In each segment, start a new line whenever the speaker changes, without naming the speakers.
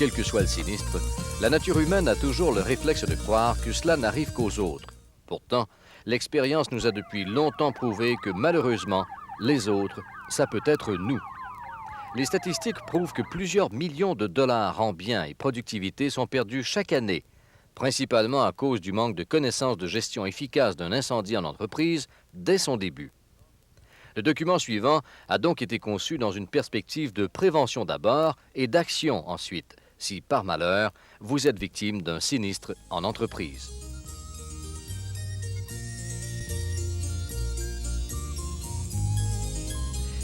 Quel que soit le sinistre, la nature humaine a toujours le réflexe de croire que cela n'arrive qu'aux autres. Pourtant, l'expérience nous a depuis longtemps prouvé que malheureusement, les autres, ça peut être nous. Les statistiques prouvent que plusieurs millions de dollars en biens et productivité sont perdus chaque année, principalement à cause du manque de connaissances de gestion efficace d'un incendie en entreprise dès son début. Le document suivant a donc été conçu dans une perspective de prévention d'abord et d'action ensuite, si par malheur, vous êtes victime d'un sinistre en entreprise.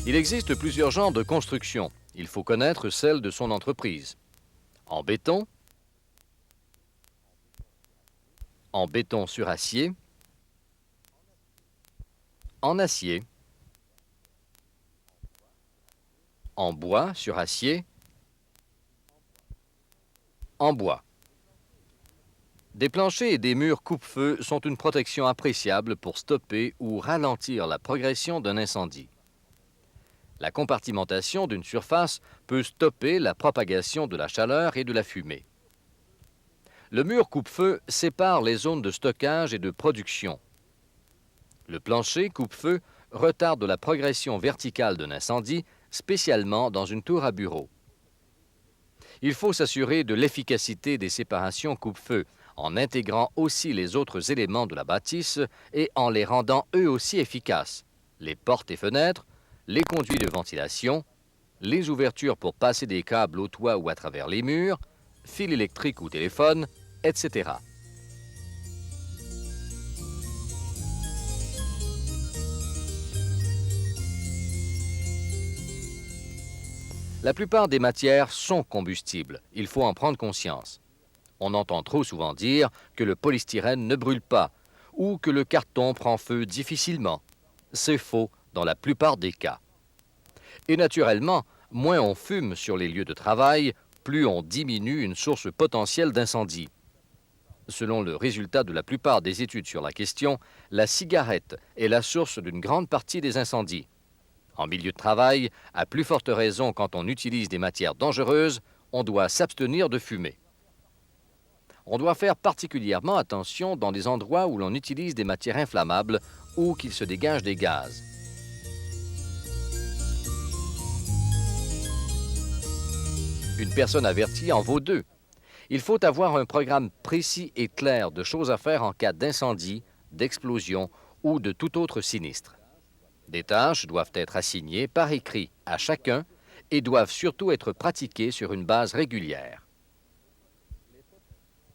Il existe plusieurs genres de construction. Il faut connaître celle de son entreprise. En béton sur acier, en acier, en bois sur acier, en bois. Des planchers et des murs coupe-feu sont une protection appréciable pour stopper ou ralentir la progression d'un incendie. La compartimentation d'une surface peut stopper la propagation de la chaleur et de la fumée. Le mur coupe-feu sépare les zones de stockage et de production. Le plancher coupe-feu retarde la progression verticale d'un incendie, spécialement dans une tour à bureau. Il faut s'assurer de l'efficacité des séparations coupe-feu en intégrant aussi les autres éléments de la bâtisse et en les rendant eux aussi efficaces. Les portes et fenêtres, les conduits de ventilation, les ouvertures pour passer des câbles au toit ou à travers les murs, fils électriques ou téléphones, etc. La plupart des matières sont combustibles. Il faut en prendre conscience. On entend trop souvent dire que le polystyrène ne brûle pas ou que le carton prend feu difficilement. C'est faux dans la plupart des cas. Et naturellement, moins on fume sur les lieux de travail, plus on diminue une source potentielle d'incendie. Selon le résultat de la plupart des études sur la question, la cigarette est la source d'une grande partie des incendies. En milieu de travail, à plus forte raison quand on utilise des matières dangereuses, on doit s'abstenir de fumer. On doit faire particulièrement attention dans des endroits où l'on utilise des matières inflammables ou qu'il se dégage des gaz. Une personne avertie en vaut deux. Il faut avoir un programme précis et clair de choses à faire en cas d'incendie, d'explosion ou de tout autre sinistre. Des tâches doivent être assignées par écrit à chacun et doivent surtout être pratiquées sur une base régulière.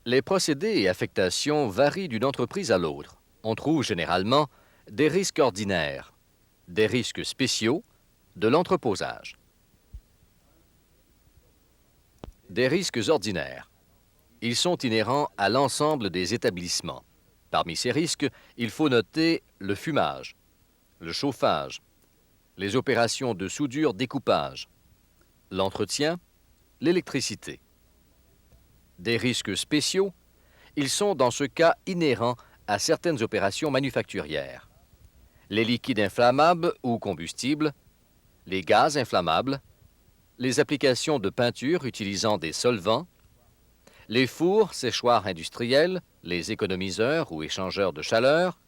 Les procédés et affectations varient d'une entreprise à l'autre. On trouve généralement des risques ordinaires, des risques spéciaux, de l'entreposage. Des risques ordinaires. Ils sont inhérents à l'ensemble des établissements. Parmi ces risques, il faut noter le fumage, le chauffage, les opérations de soudure-découpage, l'entretien, l'électricité. Des risques spéciaux, ils sont dans ce cas inhérents à certaines opérations manufacturières. Les liquides inflammables ou combustibles, les gaz inflammables, les applications de peinture utilisant des solvants, les fours, séchoirs industriels, les économiseurs ou échangeurs de chaleur,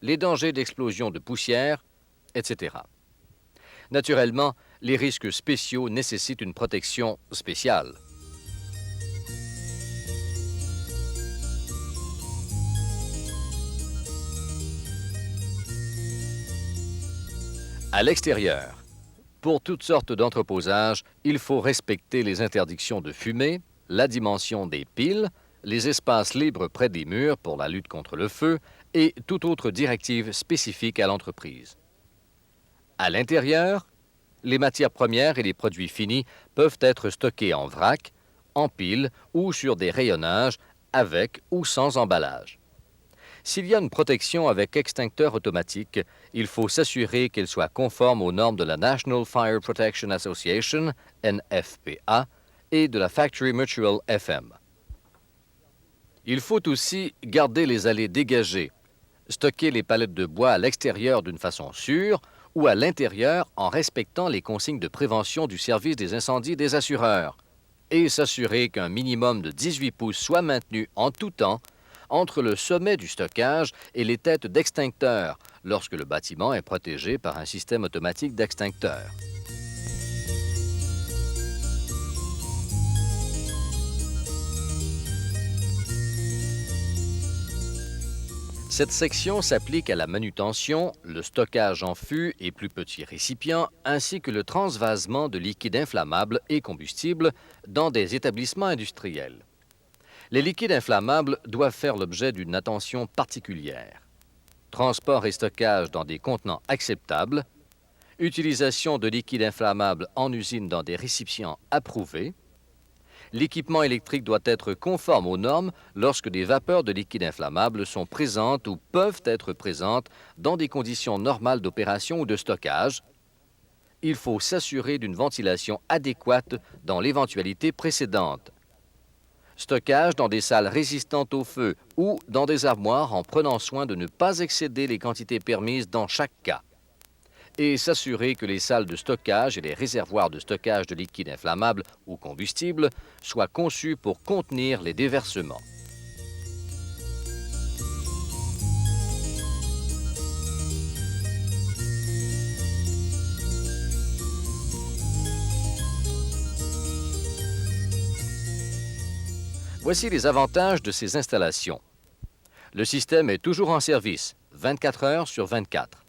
les dangers d'explosion de poussière, etc. Naturellement, les risques spéciaux nécessitent une protection spéciale. À l'extérieur, pour toutes sortes d'entreposages, il faut respecter les interdictions de fumée, la dimension des piles, les espaces libres près des murs pour la lutte contre le feu et toute autre directive spécifique à l'entreprise. À l'intérieur, les matières premières et les produits finis peuvent être stockés en vrac, en piles ou sur des rayonnages avec ou sans emballage. S'il y a une protection avec extincteur automatique, il faut s'assurer qu'elle soit conforme aux normes de la National Fire Protection Association, NFPA, et de la Factory Mutual FM. Il faut aussi garder les allées dégagées, stocker les palettes de bois à l'extérieur d'une façon sûre ou à l'intérieur en respectant les consignes de prévention du service des incendies des assureurs. et s'assurer qu'un minimum de 18 pouces soit maintenu en tout temps entre le sommet du stockage et les têtes d'extincteurs lorsque le bâtiment est protégé par un système automatique d'extincteurs. Cette section s'applique à la manutention, le stockage en fût et plus petits récipients, ainsi que le transvasement de liquides inflammables et combustibles dans des établissements industriels. Les liquides inflammables doivent faire l'objet d'une attention particulière. Transport et stockage dans des contenants acceptables, utilisation de liquides inflammables en usine dans des récipients approuvés. L'équipement électrique doit être conforme aux normes lorsque des vapeurs de liquide inflammable sont présentes ou peuvent être présentes dans des conditions normales d'opération ou de stockage. Il faut s'assurer d'une ventilation adéquate dans l'éventualité précédente. Stockage dans des salles résistantes au feu ou dans des armoires en prenant soin de ne pas excéder les quantités permises dans chaque cas. Et s'assurer que les salles de stockage et les réservoirs de stockage de liquides inflammables ou combustibles soient conçus pour contenir les déversements. Voici les avantages de ces installations. Le système est toujours en service, 24 heures sur 24.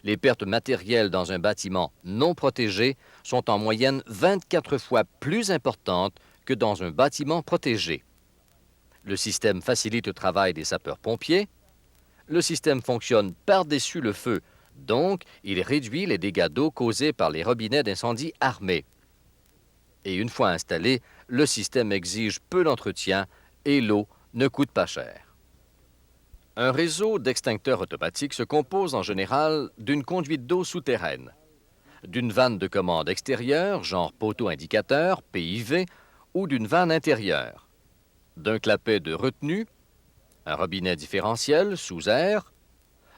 Les pertes matérielles dans un bâtiment non protégé sont en moyenne 24 fois plus importantes que dans un bâtiment protégé. Le système facilite le travail des sapeurs-pompiers. Le système fonctionne par-dessus le feu, donc il réduit les dégâts d'eau causés par les robinets d'incendie armés. Et une fois installé, le système exige peu d'entretien et l'eau ne coûte pas cher. Un réseau d'extincteurs automatiques se compose en général d'une conduite d'eau souterraine, d'une vanne de commande extérieure, genre poteau indicateur, PIV, ou d'une vanne intérieure, d'un clapet de retenue, un robinet différentiel sous air,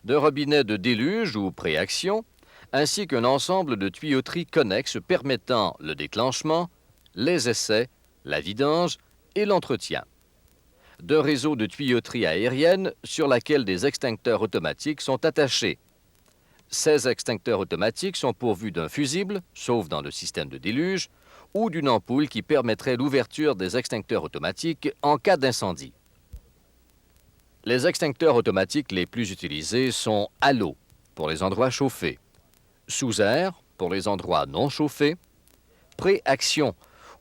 d'un robinet de déluge ou préaction, ainsi qu'un ensemble de tuyauteries connexes permettant le déclenchement, les essais, la vidange et l'entretien. D'un réseau de tuyauterie aérienne sur laquelle des extincteurs automatiques sont attachés. Ces extincteurs automatiques sont pourvus d'un fusible, sauf dans le système de déluge, ou d'une ampoule qui permettrait l'ouverture des extincteurs automatiques en cas d'incendie. Les extincteurs automatiques les plus utilisés sont à l'eau, pour les endroits chauffés, sous air, pour les endroits non chauffés, préaction,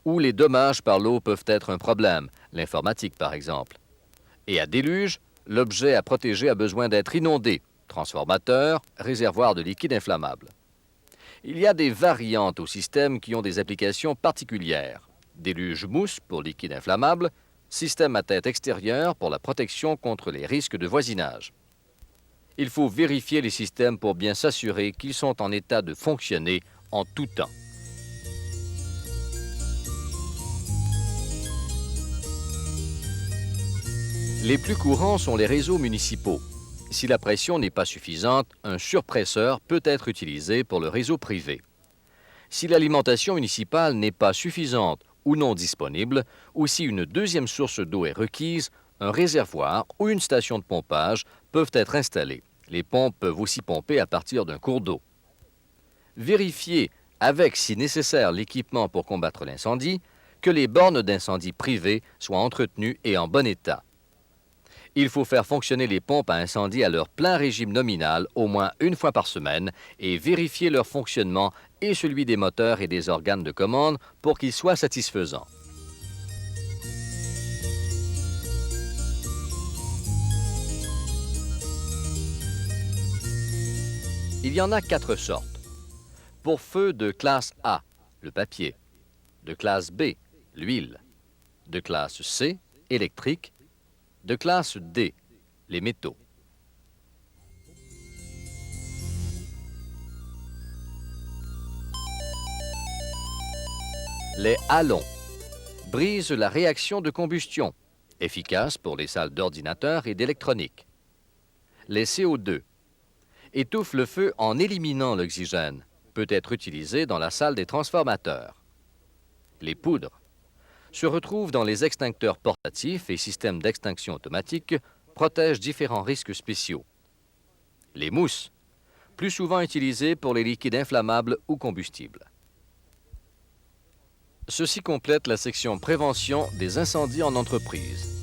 où les dommages par l'eau peuvent être un problème, l'informatique par exemple. Et à déluge, l'objet à protéger a besoin d'être inondé, transformateur, réservoir de liquide inflammable. Il y a des variantes au système qui ont des applications particulières. Déluge mousse pour liquide inflammable, système à tête extérieure pour la protection contre les risques de voisinage. Il faut vérifier les systèmes pour bien s'assurer qu'ils sont en état de fonctionner en tout temps. Les plus courants sont les réseaux municipaux. Si la pression n'est pas suffisante, un surpresseur peut être utilisé pour le réseau privé. Si l'alimentation municipale n'est pas suffisante ou non disponible, ou si une deuxième source d'eau est requise, un réservoir ou une station de pompage peuvent être installés. Les pompes peuvent aussi pomper à partir d'un cours d'eau. Vérifiez, avec si nécessaire l'équipement pour combattre l'incendie, que les bornes d'incendie privées soient entretenues et en bon état. Il faut faire fonctionner les pompes à incendie à leur plein régime nominal au moins une fois par semaine et vérifier leur fonctionnement et celui des moteurs et des organes de commande pour qu'ils soient satisfaisants. Il y en a 4 sortes. Pour feu de classe A, le papier. De classe B, l'huile. De classe C, électrique. De classe D, les métaux. Les halons brisent la réaction de combustion, efficace pour les salles d'ordinateur et d'électronique. Les CO2 étouffent le feu en éliminant l'oxygène, peut être utilisé dans la salle des transformateurs. Les poudres se retrouvent dans les extincteurs portatifs et systèmes d'extinction automatique, protègent différents risques spéciaux. Les mousses, plus souvent utilisées pour les liquides inflammables ou combustibles. Ceci complète la section prévention des incendies en entreprise.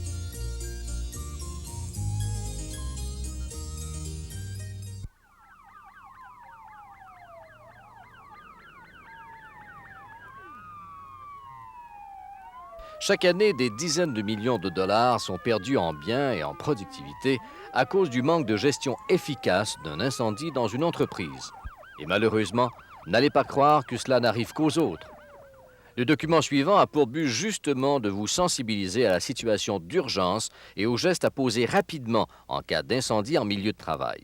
Chaque année, des dizaines de millions de dollars sont perdus en biens et en productivité à cause du manque de gestion efficace d'un incendie dans une entreprise. Et malheureusement, n'allez pas croire que cela n'arrive qu'aux autres. Le document suivant a pour but justement de vous sensibiliser à la situation d'urgence et aux gestes à poser rapidement en cas d'incendie en milieu de travail.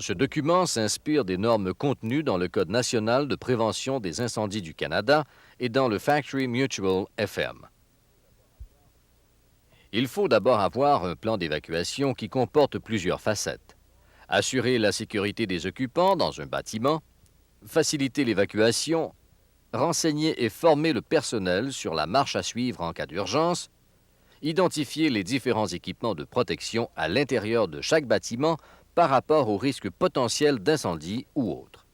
Ce document s'inspire des normes contenues dans le Code national de prévention des incendies du Canada et dans le Factory Mutual FM. Il faut d'abord avoir un plan d'évacuation qui comporte plusieurs facettes. Assurer la sécurité des occupants dans un bâtiment, faciliter l'évacuation, renseigner et former le personnel sur la marche à suivre en cas d'urgence, identifier les différents équipements de protection à l'intérieur de chaque bâtiment par rapport aux risques potentiels d'incendie ou autres.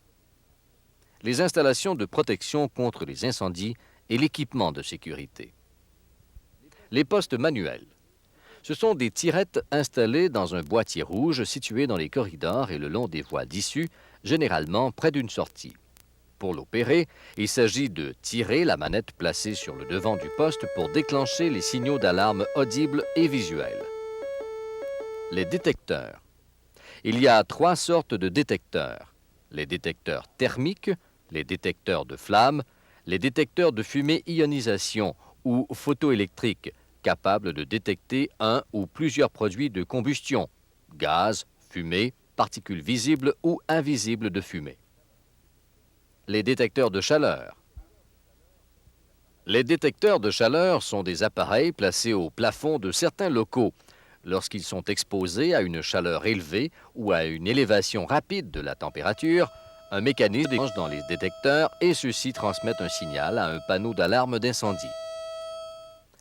Les installations de protection contre les incendies et l'équipement de sécurité. Les postes manuels. Ce sont des tirettes installées dans un boîtier rouge situé dans les corridors et le long des voies d'issue, généralement près d'une sortie. Pour l'opérer, il s'agit de tirer la manette placée sur le devant du poste pour déclencher les signaux d'alarme audibles et visuels. Les détecteurs. Il y a 3 sortes de détecteurs. Les détecteurs thermiques, les détecteurs de flammes, les détecteurs de fumée-ionisation ou photoélectriques, capables de détecter un ou plusieurs produits de combustion, gaz, fumée, particules visibles ou invisibles de fumée. Les détecteurs de chaleur. Les détecteurs de chaleur sont des appareils placés au plafond de certains locaux lorsqu'ils sont exposés à une chaleur élevée ou à une élévation rapide de la température. Un mécanisme déclenche dans les détecteurs et ceux-ci transmettent un signal à un panneau d'alarme d'incendie.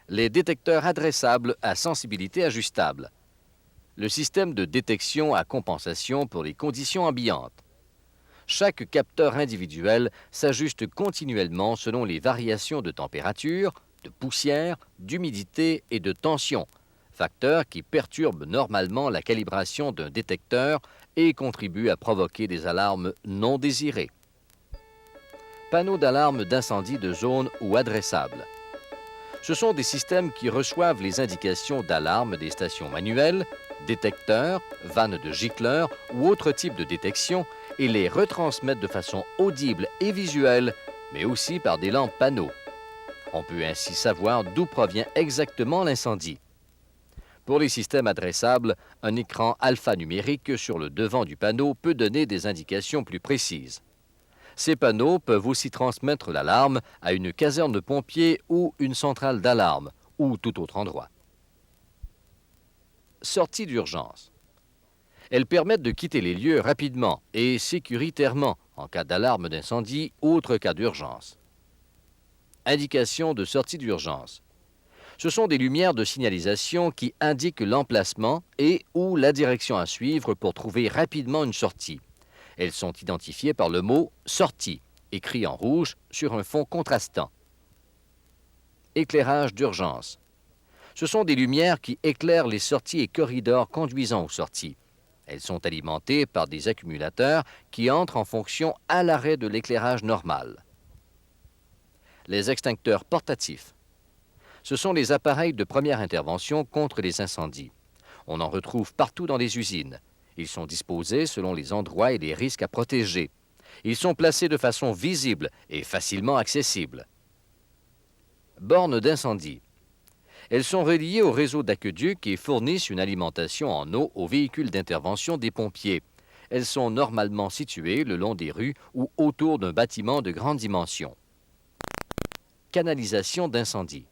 Les détecteurs adressables à sensibilité ajustable. Le système de détection à compensation pour les conditions ambiantes. Chaque capteur individuel s'ajuste continuellement selon les variations de température, de poussière, d'humidité et de tension, facteurs qui perturbent normalement la calibration d'un détecteur et contribuent à provoquer des alarmes non désirées. Panneaux d'alarme d'incendie de zone ou adressables. Ce sont des systèmes qui reçoivent les indications d'alarme des stations manuelles, détecteurs, vannes de gicleurs ou autres types de détection et les retransmettent de façon audible et visuelle, mais aussi par des lampes panneaux. On peut ainsi savoir d'où provient exactement l'incendie. Pour les systèmes adressables, un écran alphanumérique sur le devant du panneau peut donner des indications plus précises. Ces panneaux peuvent aussi transmettre l'alarme à une caserne de pompiers ou une centrale d'alarme, ou tout autre endroit. Sorties d'urgence. Elles permettent de quitter les lieux rapidement et sécuritairement en cas d'alarme d'incendie ou autre cas d'urgence. Indication de sortie d'urgence. Ce sont des lumières de signalisation qui indiquent l'emplacement et ou la direction à suivre pour trouver rapidement une sortie. Elles sont identifiées par le mot « sortie », écrit en rouge sur un fond contrastant. Éclairage d'urgence. Ce sont des lumières qui éclairent les sorties et corridors conduisant aux sorties. Elles sont alimentées par des accumulateurs qui entrent en fonction à l'arrêt de l'éclairage normal. Les extincteurs portatifs. Ce sont les appareils de première intervention contre les incendies. On en retrouve partout dans les usines. Ils sont disposés selon les endroits et les risques à protéger. Ils sont placés de façon visible et facilement accessible. Bornes d'incendie. Elles sont reliées au réseau d'aqueducs et fournissent une alimentation en eau aux véhicules d'intervention des pompiers. Elles sont normalement situées le long des rues ou autour d'un bâtiment de grande dimension. Canalisation d'incendie.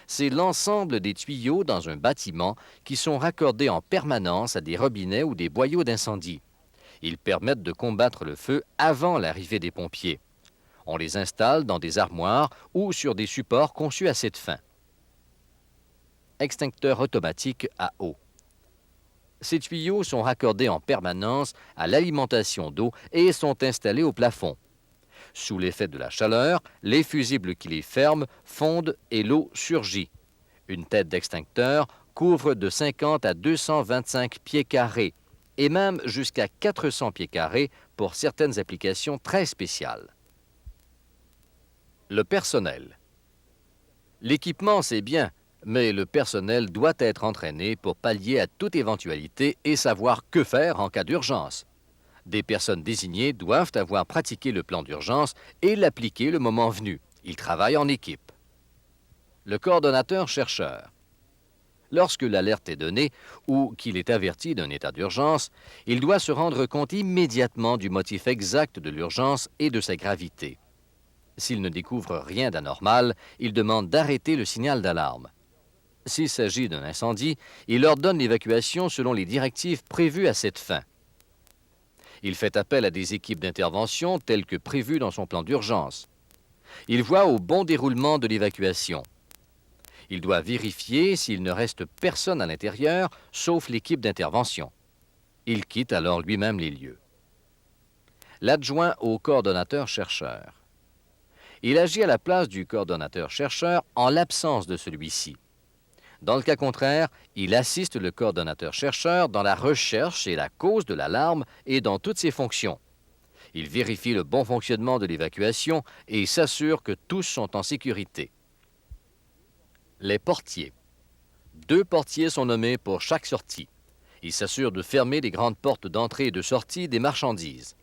C'est l'ensemble des tuyaux dans un bâtiment qui sont raccordés en permanence à des robinets ou des boyaux d'incendie. Ils permettent de combattre le feu avant l'arrivée des pompiers. On les installe dans des armoires ou sur des supports conçus à cette fin. Extincteur automatique à eau. Ces tuyaux sont raccordés en permanence à l'alimentation d'eau et sont installés au plafond. Sous l'effet de la chaleur, les fusibles qui les ferment fondent et l'eau surgit. Une tête d'extincteur couvre de 50 à 225 pieds carrés et même jusqu'à 400 pieds carrés pour certaines applications très spéciales. Le personnel. L'équipement, c'est bien, mais le personnel doit être entraîné pour pallier à toute éventualité et savoir que faire en cas d'urgence. Des personnes désignées doivent avoir pratiqué le plan d'urgence et l'appliquer le moment venu. Ils travaillent en équipe. Le coordonnateur-chercheur. Lorsque l'alerte est donnée ou qu'il est averti d'un état d'urgence, il doit se rendre compte immédiatement du motif exact de l'urgence et de sa gravité. S'il ne découvre rien d'anormal, il demande d'arrêter le signal d'alarme. S'il s'agit d'un incendie, il ordonne l'évacuation selon les directives prévues à cette fin. Il fait appel à des équipes d'intervention telles que prévues dans son plan d'urgence. Il voit au bon déroulement de l'évacuation. Il doit vérifier s'il ne reste personne à l'intérieur, sauf l'équipe d'intervention. Il quitte alors lui-même les lieux. L'adjoint au coordonnateur-chercheur. Il agit à la place du coordonnateur-chercheur en l'absence de celui-ci. Dans le cas contraire, il assiste le coordonnateur-chercheur dans la recherche et la cause de l'alarme et dans toutes ses fonctions. Il vérifie le bon fonctionnement de l'évacuation et s'assure que tous sont en sécurité. Les portiers. 2 portiers sont nommés pour chaque sortie. Ils s'assurent de fermer les grandes portes d'entrée et de sortie des marchandises.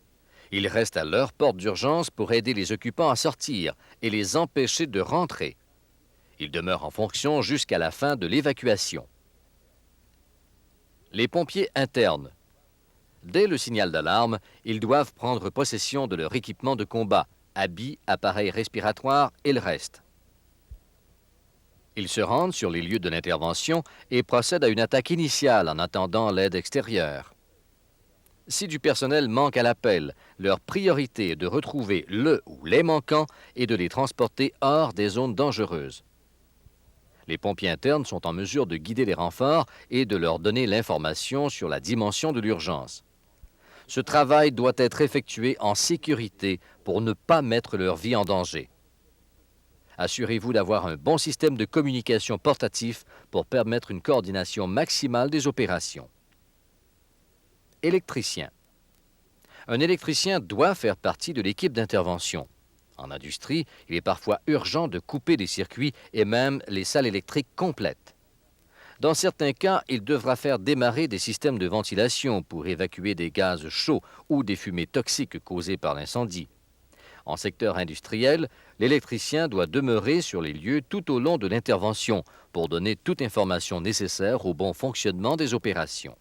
Ils restent à leur porte d'urgence pour aider les occupants à sortir et les empêcher de rentrer. Ils demeurent en fonction jusqu'à la fin de l'évacuation. Les pompiers internes. Dès le signal d'alarme, ils doivent prendre possession de leur équipement de combat, habits, appareils respiratoires et le reste. Ils se rendent sur les lieux de l'intervention et procèdent à une attaque initiale en attendant l'aide extérieure. Si du personnel manque à l'appel, leur priorité est de retrouver le ou les manquants et de les transporter hors des zones dangereuses. Les pompiers internes sont en mesure de guider les renforts et de leur donner l'information sur la dimension de l'urgence. Ce travail doit être effectué en sécurité pour ne pas mettre leur vie en danger. Assurez-vous d'avoir un bon système de communication portatif pour permettre une coordination maximale des opérations. Électricien. Un électricien doit faire partie de l'équipe d'intervention. En industrie, il est parfois urgent de couper des circuits et même les salles électriques complètes. Dans certains cas, il devra faire démarrer des systèmes de ventilation pour évacuer des gaz chauds ou des fumées toxiques causées par l'incendie. En secteur industriel, l'électricien doit demeurer sur les lieux tout au long de l'intervention pour donner toute information nécessaire au bon fonctionnement des opérations.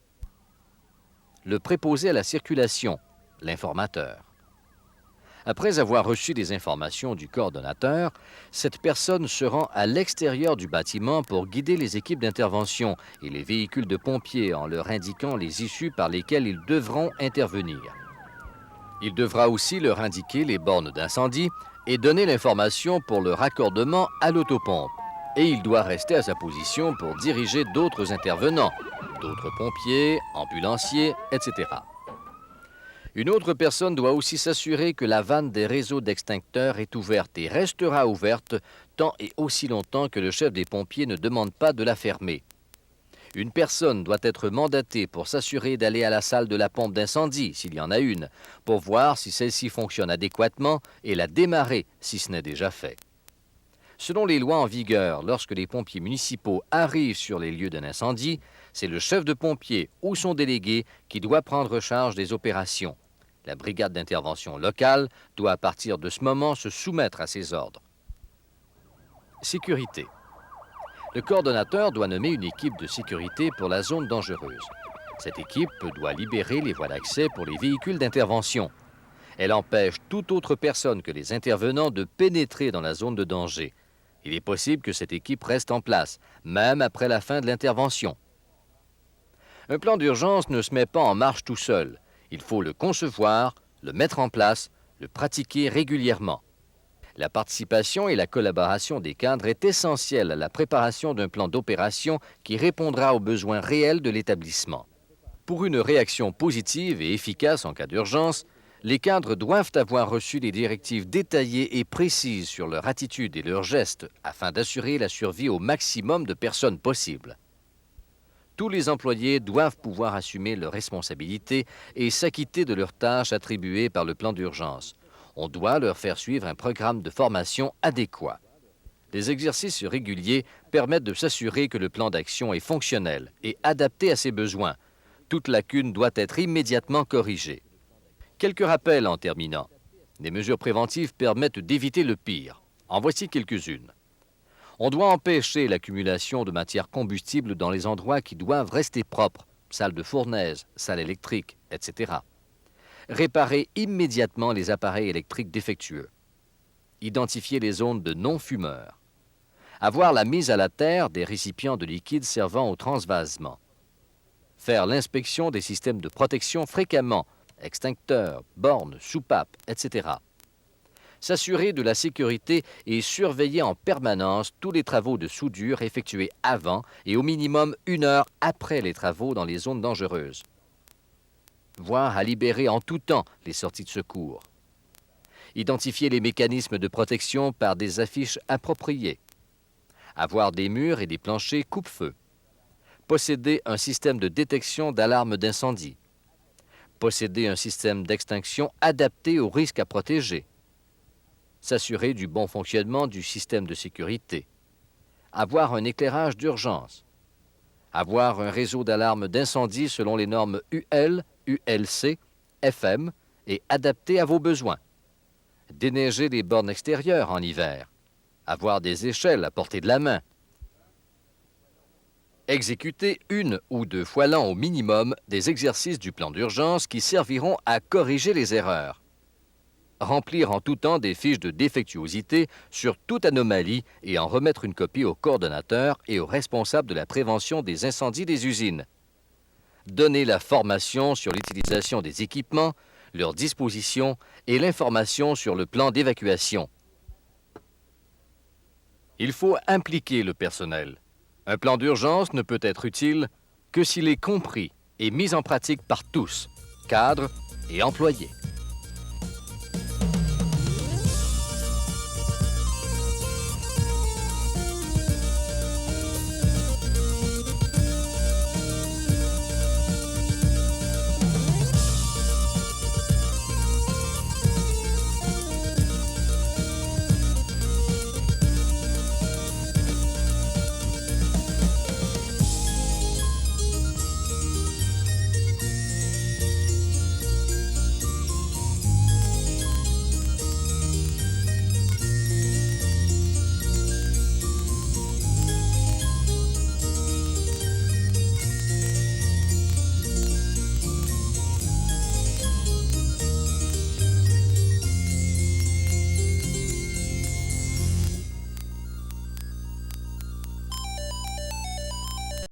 Le préposé à la circulation, l'informateur. Après avoir reçu des informations du coordonnateur, cette personne se rend à l'extérieur du bâtiment pour guider les équipes d'intervention et les véhicules de pompiers en leur indiquant les issues par lesquelles ils devront intervenir. Il devra aussi leur indiquer les bornes d'incendie et donner l'information pour le raccordement à l'autopompe. Et il doit rester à sa position pour diriger d'autres intervenants, d'autres pompiers, ambulanciers, etc. Une autre personne doit aussi s'assurer que la vanne des réseaux d'extincteurs est ouverte et restera ouverte tant et aussi longtemps que le chef des pompiers ne demande pas de la fermer. Une personne doit être mandatée pour s'assurer d'aller à la salle de la pompe d'incendie, s'il y en a une, pour voir si celle-ci fonctionne adéquatement et la démarrer si ce n'est déjà fait. Selon les lois en vigueur, lorsque les pompiers municipaux arrivent sur les lieux d'un incendie, c'est le chef de pompier ou son délégué qui doit prendre charge des opérations. La brigade d'intervention locale doit à partir de ce moment se soumettre à ces ordres. Sécurité. Le coordonnateur doit nommer une équipe de sécurité pour la zone dangereuse. Cette équipe doit libérer les voies d'accès pour les véhicules d'intervention. Elle empêche toute autre personne que les intervenants de pénétrer dans la zone de danger. Il est possible que cette équipe reste en place, même après la fin de l'intervention. Un plan d'urgence ne se met pas en marche tout seul. Il faut le concevoir, le mettre en place, le pratiquer régulièrement. La participation et la collaboration des cadres est essentielle à la préparation d'un plan d'opération qui répondra aux besoins réels de l'établissement. Pour une réaction positive et efficace en cas d'urgence, les cadres doivent avoir reçu des directives détaillées et précises sur leur attitude et leurs gestes afin d'assurer la survie au maximum de personnes possible. Tous les employés doivent pouvoir assumer leurs responsabilités et s'acquitter de leurs tâches attribuées par le plan d'urgence. On doit leur faire suivre un programme de formation adéquat. Les exercices réguliers permettent de s'assurer que le plan d'action est fonctionnel et adapté à ses besoins. Toute lacune doit être immédiatement corrigée. Quelques rappels en terminant. Les mesures préventives permettent d'éviter le pire. En voici quelques-unes. On doit empêcher l'accumulation de matières combustibles dans les endroits qui doivent rester propres, salles de fournaise, salles électriques, etc. Réparer immédiatement les appareils électriques défectueux. Identifier les zones de non-fumeurs. Avoir la mise à la terre des récipients de liquide servant au transvasement. Faire l'inspection des systèmes de protection fréquemment, extincteurs, bornes, soupapes, etc. S'assurer de la sécurité et surveiller en permanence tous les travaux de soudure effectués avant et au minimum 1 heure après les travaux dans les zones dangereuses. Voir à libérer en tout temps les sorties de secours. Identifier les mécanismes de protection par des affiches appropriées. Avoir des murs et des planchers coupe-feu. Posséder un système de détection d'alarme d'incendie. Posséder un système d'extinction adapté aux risques à protéger. S'assurer du bon fonctionnement du système de sécurité. Avoir un éclairage d'urgence. Avoir un réseau d'alarme d'incendie selon les normes UL, ULC, FM et adapté à vos besoins. Déneiger les bornes extérieures en hiver. Avoir des échelles à portée de la main. Exécuter 1 ou 2 fois l'an au minimum des exercices du plan d'urgence qui serviront à corriger les erreurs. Remplir en tout temps des fiches de défectuosité sur toute anomalie et en remettre une copie au coordonnateur et aux responsables de la prévention des incendies des usines. Donner la formation sur l'utilisation des équipements, leur disposition et l'information sur le plan d'évacuation. Il faut impliquer le personnel. Un plan d'urgence ne peut être utile que s'il est compris et mis en pratique par tous, cadres et employés.